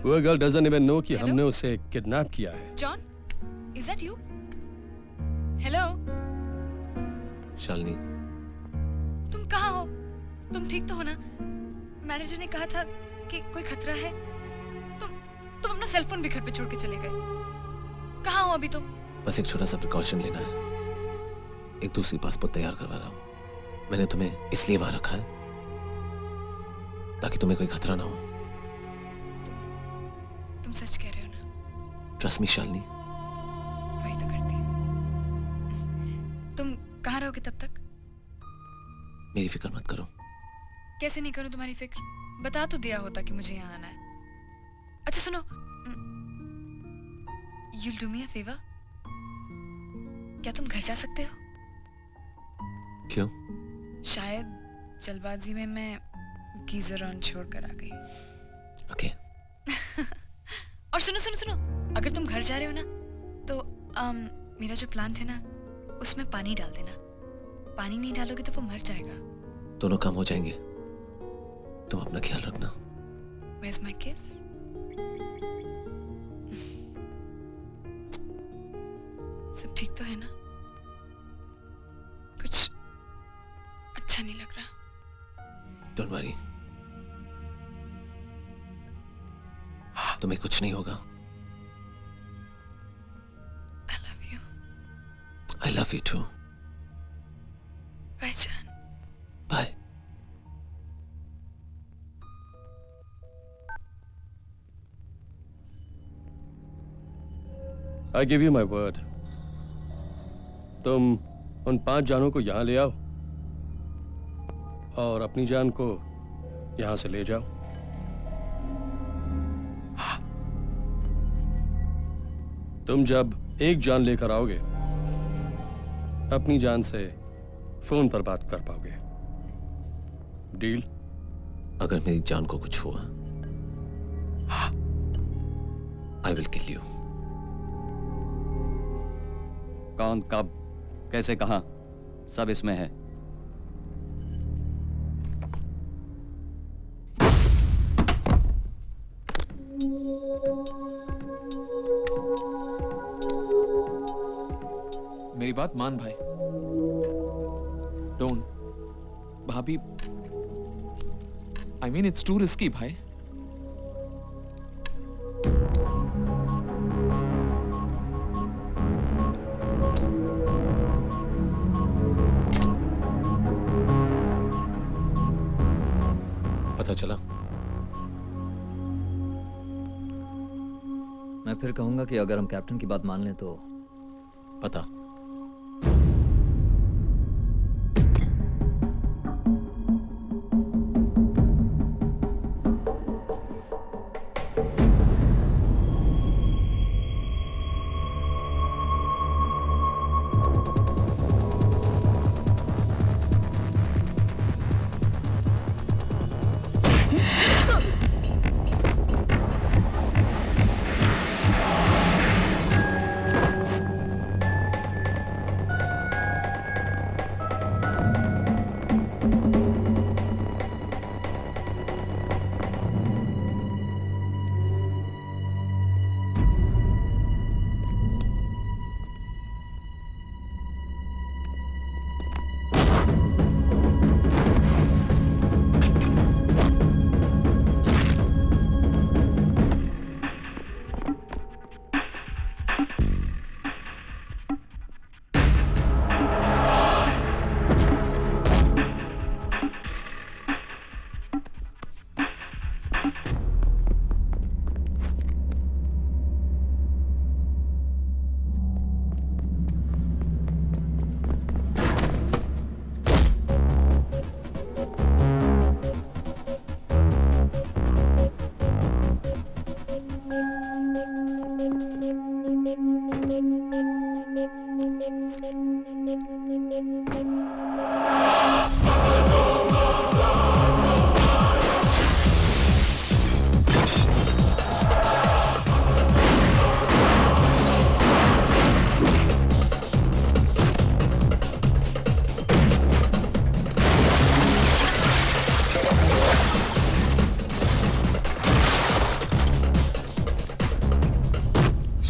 Poor girl doesn't even know कि हमने उसे किडनैप किया है। John, is that you? Hello? Shalini, तुम कहाँ हो? तुम ठीक तो हो ना? मैनेजर ने कहा था कि कोई खतरा है। तुम अपना सेल फोन भी घर पे छोड़ के चले गए। कहाँ हो अभी तुम? बस एक छोटा सा प्रिकॉशन लेना है। एक दूसरी पासपोर्ट तैयार करवा रहा हूँ। मैंने तुम्हें इसलिए वहां रखा है ताकि तुम्हें कोई खतरा ना हो। तुम सच कह रहे हो ना? Trust me Shalini. वही तो करती हूँ। तुम कहाँ रहोगे तब तक? मेरी फिक्र मत करो। कैसे नहीं करूँ तुम्हारी फिक्र? बता तो दिया होता कि मुझे यहाँ आना है। अच्छा सुनो, You'll do me a favor? क्या तुम घर जा सकते हो? क्यों? शायद जल्दबाजी में मैं गीजर ऑन छोड़ कर आ गई। ओके। और सुनो सुनो सुनो, अगर तुम घर जा रहे हो ना तो मेरा जो प्लांट है ना उसमें पानी डाल देना। पानी नहीं डालोगे तो वो मर जाएगा। दोनों काम हो जाएंगे। तुम अपना ख्याल रखना। Where's my kiss? सब ठीक तो है ना? कुछ अच्छा नहीं लग रहा। डोंट वरी, तुम्हें कुछ नहीं होगा। I love you. I love you too. Bye, John. Bye. I give you my word. तुम उन 5 जानों को यहां ले आओ और अपनी जान को यहां से ले जाओ। तुम जब एक जान लेकर आओगे अपनी जान से फोन पर बात कर पाओगे। डील? अगर मेरी जान को कुछ हुआ I will kill you. कौन, कब, कैसे, कहां, सब इसमें है। मेरी बात मान भाई। डोंट। भाभी, I mean it's too risky भाई। पता चला? मैं फिर कहूंगा कि अगर हम कैप्टन की बात मान लें तो पता।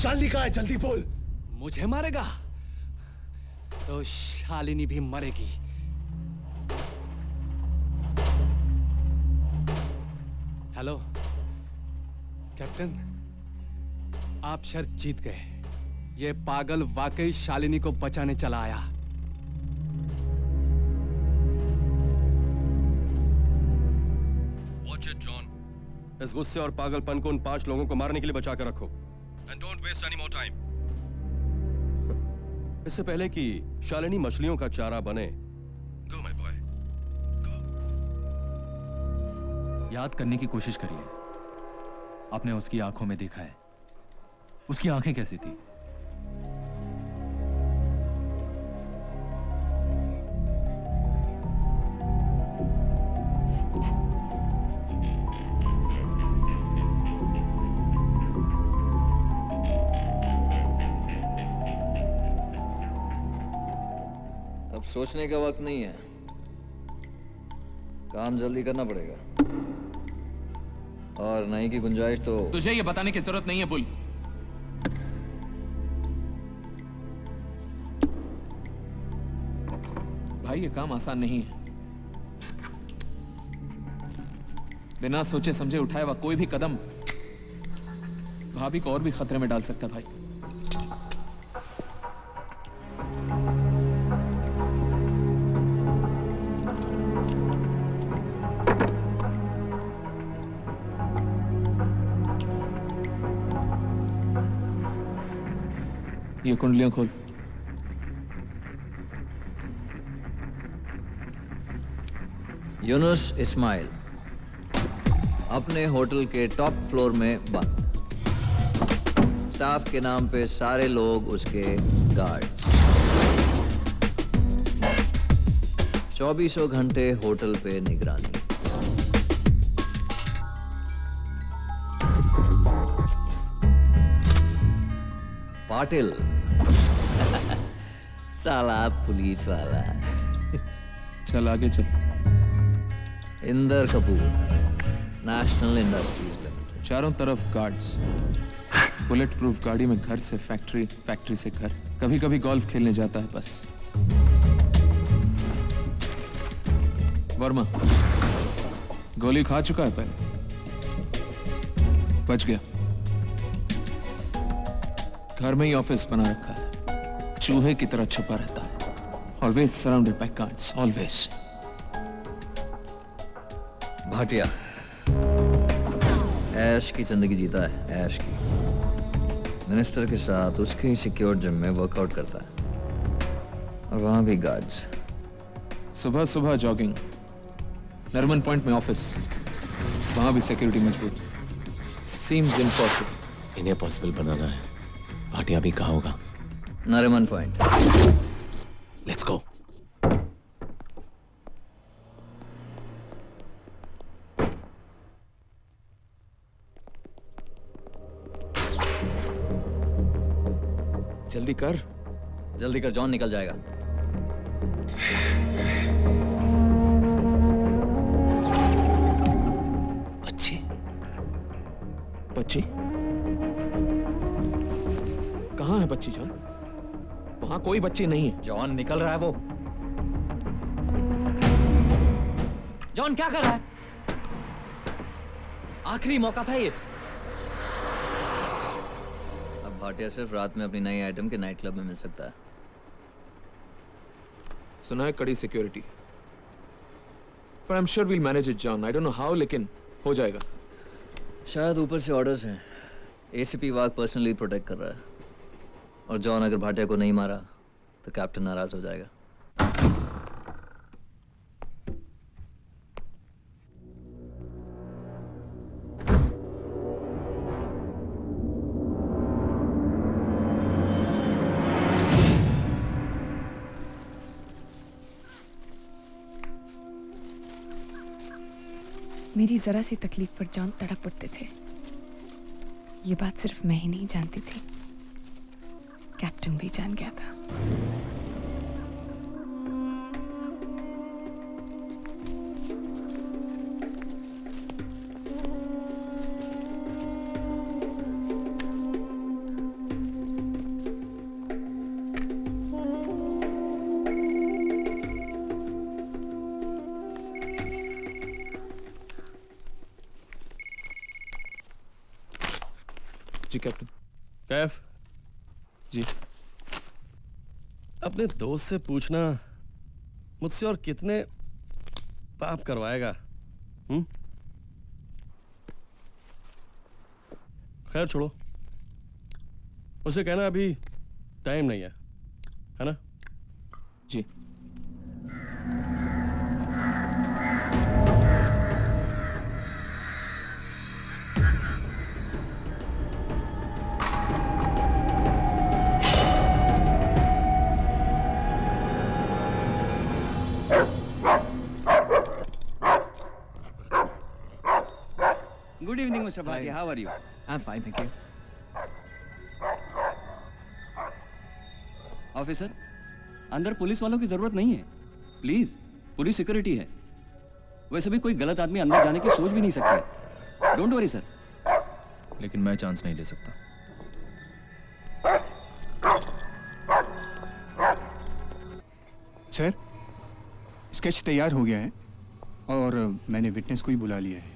शालिनी कहाँ है? जल्दी बोल। मुझे मारेगा तो शालिनी भी मरेगी। हेलो कैप्टन, आप शर्त जीत गए। ये पागल वाकई शालिनी को बचाने चला आया। वॉच इट जॉन, इस गुस्से और पागलपन को उन 5 लोगों को मारने के लिए बचा कर रखो। And don't waste any more time. इससे पहले कि शालिनी मछलियों का चारा बने, गो माय बॉय, गो। याद करने की कोशिश करिए। आपने उसकी आंखों में देखा है, उसकी आंखें कैसी थी? अब सोचने का वक्त नहीं है, काम जल्दी करना पड़ेगा। और नहीं की गुंजाइश तो तुझे ये बताने की जरूरत नहीं है बुल। भाई ये काम आसान नहीं है। बिना सोचे समझे उठाया हुआ कोई भी कदम भाभी को और भी खतरे में डाल सकता है भाई। ये कुंडलियां खोल। यूनुस इस्माइल अपने होटल के टॉप फ्लोर में बंद। स्टाफ के नाम पे सारे लोग उसके गार्ड्स। 24 घंटे होटल पे निगरानी। पाटिल साला पुलिस वाला। चल आगे चल। Inder Kapoor, national industries limited. चारों तरफ गार्ड्स, बुलेट प्रूफ गाड़ी में घर से फैक्ट्री, फैक्ट्री से घर। कभी कभी गोल्फ खेलने जाता है बस। वर्मा गोली खा चुका है पहले, बच गया। घर में ही ऑफिस बना रखा है, चूहे की तरह छुपा रहता है। Always surrounded by guards, always. Bhatia ऐश की जिंदगी जीता है, ऐश की। मिनिस्टर के साथ उसके ही सिक्योर जिम में वर्कआउट करता है और वहां भी गार्ड्स। सुबह सुबह जॉगिंग, नरमन पॉइंट में ऑफिस, वहां भी सिक्योरिटी मजबूत। Seems impossible. इन्हें पॉसिबल बनाना है। भाटिया भी कहाँ होगा? नरमन पॉइंट। Let's go. जल्दी कर। जल्दी कर, जॉन निकल जाएगा। बच्ची बच्ची कहाँ है? बच्ची जान, वहां कोई बच्ची नहीं है। जॉन निकल रहा है वो। जॉन क्या कर रहा है? आखिरी मौका था ये। अब भाटिया सिर्फ रात में अपनी नई आइटम के नाइट क्लब में मिल सकता है। सुना है कड़ी सिक्योरिटी, पर I am sure we'll manage it John. I don't know how, लेकिन हो जाएगा। शायद ऊपर से ऑर्डर्स हैं। एसीपी वाघ पर्सनली प्रोटेक्ट कर रहा है। और जॉन अगर भाटिया को नहीं मारा तो कैप्टन नाराज हो जाएगा। मेरी जरा सी तकलीफ पर जॉन तड़प उठते थे। ये बात सिर्फ मैं ही नहीं जानती थी, कैप्टन भी जान गया था। जी कैप्टन। कैफ, जी अपने दोस्त से पूछना मुझसे और कितने पाप करवाएगा। खैर छोड़ो, उसे कहना अभी टाइम नहीं है ना? जी। Good evening, Mr. Bhatia. How are you? I'm fine, thank you. Officer, अंदर पुलिस वालों की जरूरत नहीं है। प्लीज, पूरी सिक्योरिटी है। वैसे भी कोई गलत आदमी अंदर जाने की सोच भी नहीं सकता है। Don't worry sir. लेकिन मैं चांस नहीं ले सकता। सर, स्केच तैयार हो गया है और मैंने विटनेस को ही बुला लिया है।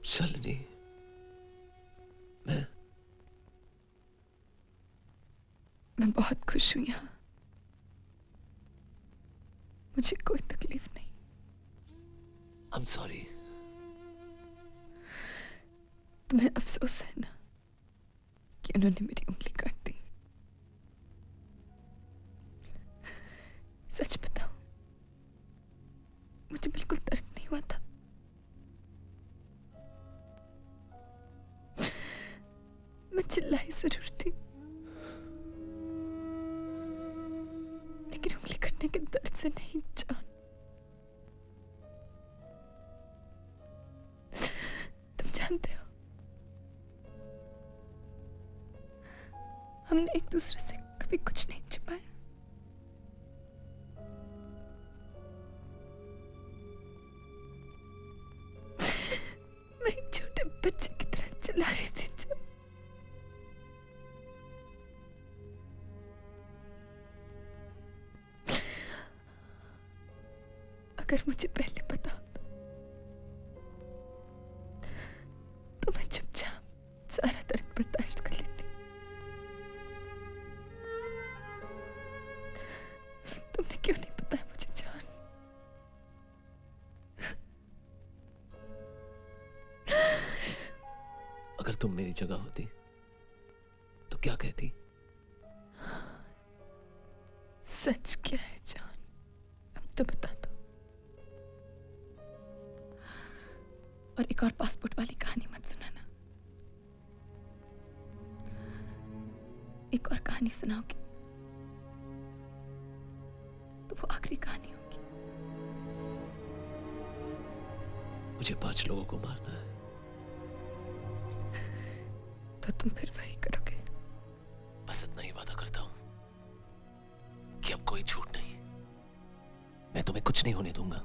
शालिनी, मैं बहुत खुश हूं यहाँ। मुझे कोई तकलीफ नहीं। I'm sorry। तुम्हें अफसोस है ना कि उन्होंने मेरी उंगली काट दी। सच बताऊं, मुझे बिल्कुल दर्द नहीं हुआ था। मैं चिल्लाई जरूर थी, लेकिन उंगली कटने के दर्द से नहीं जान। तुम जानते हो, हमने एक दूसरे से कभी कुछ नहीं छिपाया। मैं एक छोटे बच्चे की तरह चिल्ला रही थी जो अगर मुझे पहले पता होता तो मैं चुपचाप सारा दर्द बर्दाश्त कर लेती। तुमने क्यों नहीं बताया मुझे जान? अगर तुम मेरी जगह होती तो क्या कहती? सच क्या है जान? अब तो बता दो। और एक और पासपोर्ट वाली कहानी मत सुनाना। एक और कहानी सुनाओगे तो वो आखिरी कहानी होगी। मुझे 5 लोगों को मारना है। तो तुम फिर वही करोगे? बस इतना ही वादा करता हूं कि अब कोई झूठ नहीं। मैं तुम्हें कुछ नहीं होने दूंगा।